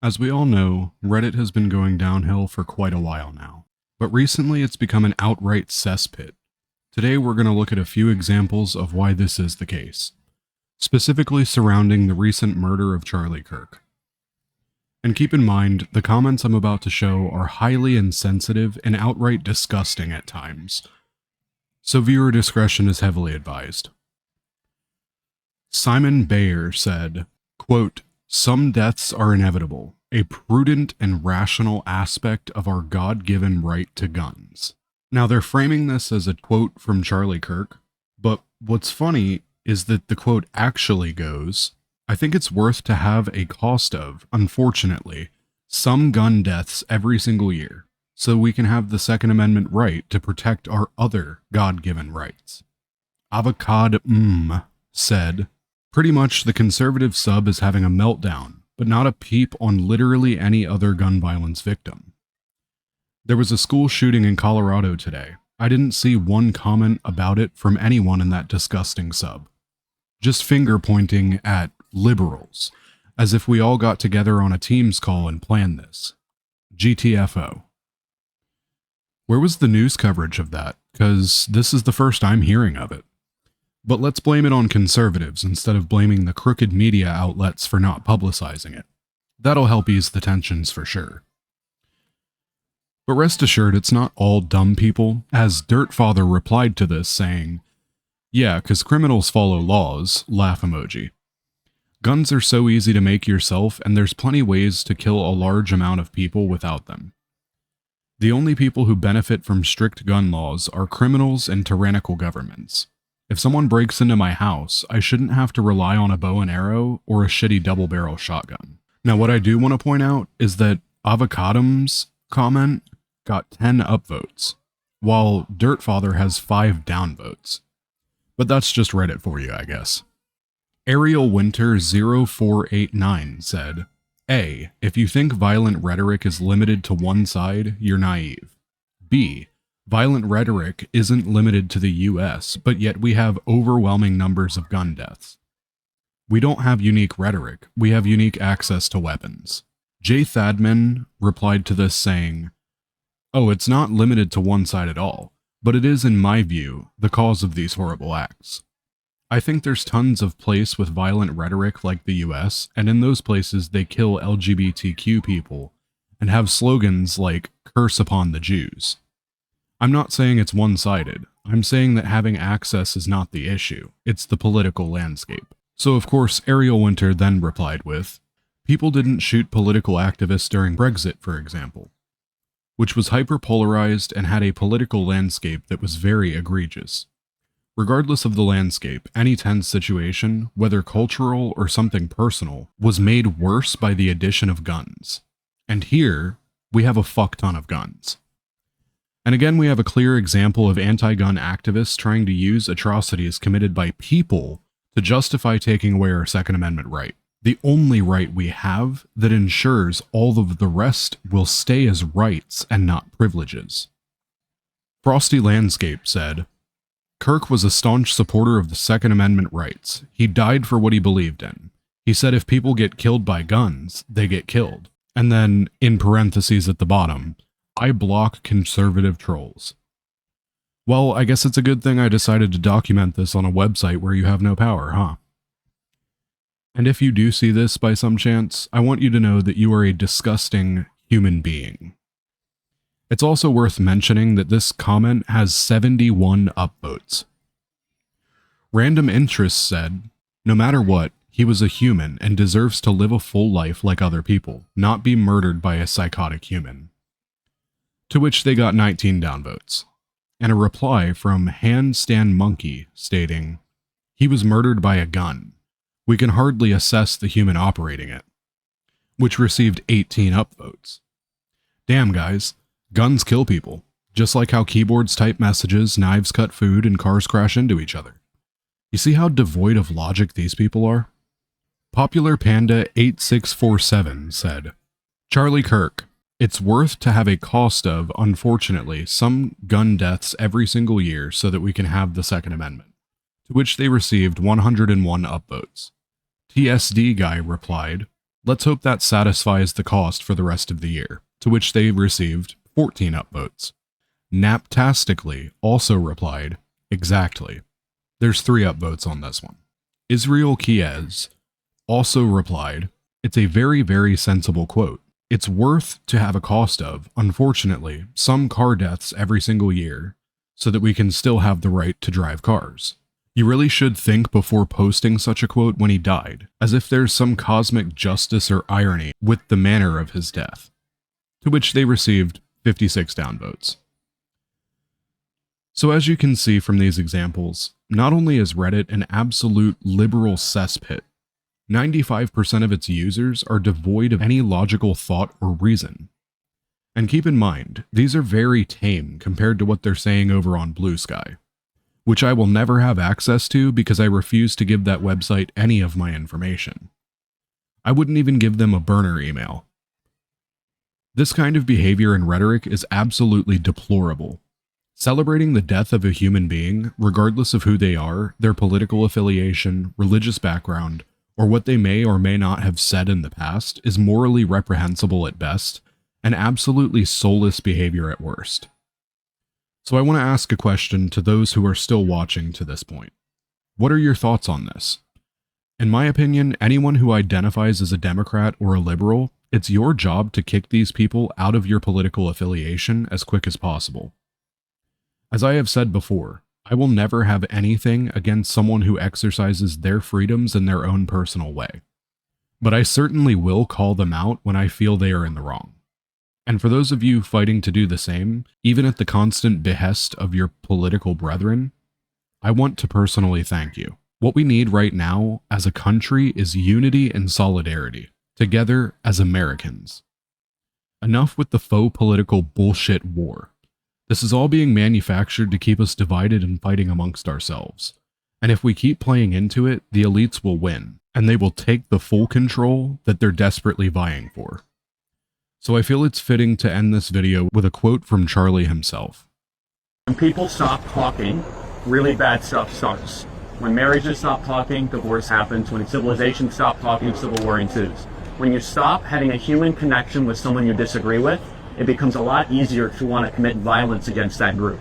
As we all know, Reddit has been going downhill for quite a while now, but recently it's become an outright cesspit. Today we're going to look at a few examples of why this is the case, specifically surrounding the recent murder of Charlie Kirk. And keep in mind, the comments I'm about to show are highly insensitive and outright disgusting at times, so viewer discretion is heavily advised. Simon Bayer said, quote, "Some deaths are inevitable, a prudent and rational aspect of our God-given right to guns." Now they're framing this as a quote from Charlie Kirk, but what's funny is that the quote actually goes, "I think it's worth to have a cost of, unfortunately, some gun deaths every single year, so we can have the Second Amendment right to protect our other God-given rights." Avocado said, "Pretty much the conservative sub is having a meltdown, but not a peep on literally any other gun violence victim. There was a school shooting in Colorado today. I didn't see one comment about it from anyone in that disgusting sub. Just finger pointing at liberals, as if we all got together on a Teams call and planned this. GTFO. Where was the news coverage of that? Because this is the first I'm hearing of it. But let's blame it on conservatives instead of blaming the crooked media outlets for not publicizing it. That'll help ease the tensions for sure. But rest assured, it's not all dumb people, as Dirtfather replied to this saying, "Yeah, 'cause criminals follow laws, laugh emoji. Guns are so easy to make yourself, and there's plenty ways to kill a large amount of people without them. The only people who benefit from strict gun laws are criminals and tyrannical governments. If someone breaks into my house, I shouldn't have to rely on a bow and arrow or a shitty double-barrel shotgun." Now, what I do want to point out is that Avocadom's comment got 10 upvotes, while Dirtfather has 5 downvotes. But that's just Reddit for you, I guess. Ariel Winter 0489 said, "A. If you think violent rhetoric is limited to one side, you're naive. B. Violent rhetoric isn't limited to the US, but yet we have overwhelming numbers of gun deaths. We don't have unique rhetoric, we have unique access to weapons." Jay Thadman replied to this saying, "Oh, it's not limited to one side at all, but it is, in my view, the cause of these horrible acts. I think there's tons of place with violent rhetoric like the US, and in those places they kill LGBTQ people and have slogans like 'curse upon the Jews.' I'm not saying it's one-sided. I'm saying that having access is not the issue. It's the political landscape." So of course, Ariel Winter then replied with, "People didn't shoot political activists during Brexit, for example, which was hyper-polarized and had a political landscape that was very egregious. Regardless of the landscape, any tense situation, whether cultural or something personal, was made worse by the addition of guns. And here, we have a fuck ton of guns." And again, we have a clear example of anti-gun activists trying to use atrocities committed by people to justify taking away our Second Amendment right. The only right we have that ensures all of the rest will stay as rights and not privileges. Frosty Landscape said, "Kirk was a staunch supporter of the Second Amendment rights. He died for what he believed in. He said if people get killed by guns, they get killed." And then, in parentheses at the bottom, "I block conservative trolls." Well, I guess it's a good thing I decided to document this on a website where you have no power, huh? And if you do see this by some chance, I want you to know that you are a disgusting human being. It's also worth mentioning that this comment has 71 upvotes. Random Interests said, "No matter what, he was a human and deserves to live a full life like other people, not be murdered by a psychotic human." To which they got 19 downvotes. And a reply from Handstand Monkey stating, "He was murdered by a gun. We can hardly assess the human operating it," which received 18 upvotes. Damn, guys, guns kill people, just like how keyboards type messages, knives cut food, and cars crash into each other. You see how devoid of logic these people are? Popular Panda 8647 said, "Charlie Kirk, it's worth to have a cost of, unfortunately, some gun deaths every single year so that we can have the Second Amendment." To which they received 101 upvotes. TSD Guy replied, Let's hope that satisfies the cost for the rest of the year, to which they received 14 upvotes. Naptastically also replied, exactly. There's 3 upvotes on this one. Israel Kiez also replied, it's a very, very sensible quote. It's worth to have a cost of, unfortunately, some car deaths every single year, so that we can still have the right to drive cars. You really should think before posting such a quote when he died, as if there's some cosmic justice or irony with the manner of his death. To which they received 56 downvotes. So as you can see from these examples, not only is Reddit an absolute liberal cesspit, 95% of its users are devoid of any logical thought or reason. And keep in mind, these are very tame compared to what they're saying over on Blue Sky, which I will never have access to because I refuse to give that website any of my information. I wouldn't even give them a burner email. This kind of behavior and rhetoric is absolutely deplorable. Celebrating the death of a human being, regardless of who they are, their political affiliation, religious background, or what they may or may not have said in the past, is morally reprehensible at best, and absolutely soulless behavior at worst. So I want to ask a question to those who are still watching to this point. What are your thoughts on this? In my opinion, anyone who identifies as a Democrat or a liberal, it's your job to kick these people out of your political affiliation as quick as possible. As I have said before, I will never have anything against someone who exercises their freedoms in their own personal way. But I certainly will call them out when I feel they are in the wrong. And for those of you fighting to do the same, even at the constant behest of your political brethren, I want to personally thank you. What we need right now as a country is unity and solidarity, together as Americans. Enough with the faux political bullshit war. This is all being manufactured to keep us divided and fighting amongst ourselves. And if we keep playing into it, the elites will win, and they will take the full control that they're desperately vying for. So I feel it's fitting to end this video with a quote from Charlie himself. When people stop talking, really bad stuff starts. When marriages stop talking, divorce happens. When civilizations stop talking, civil war ensues. When you stop having a human connection with someone you disagree with, it becomes a lot easier to want to commit violence against that group.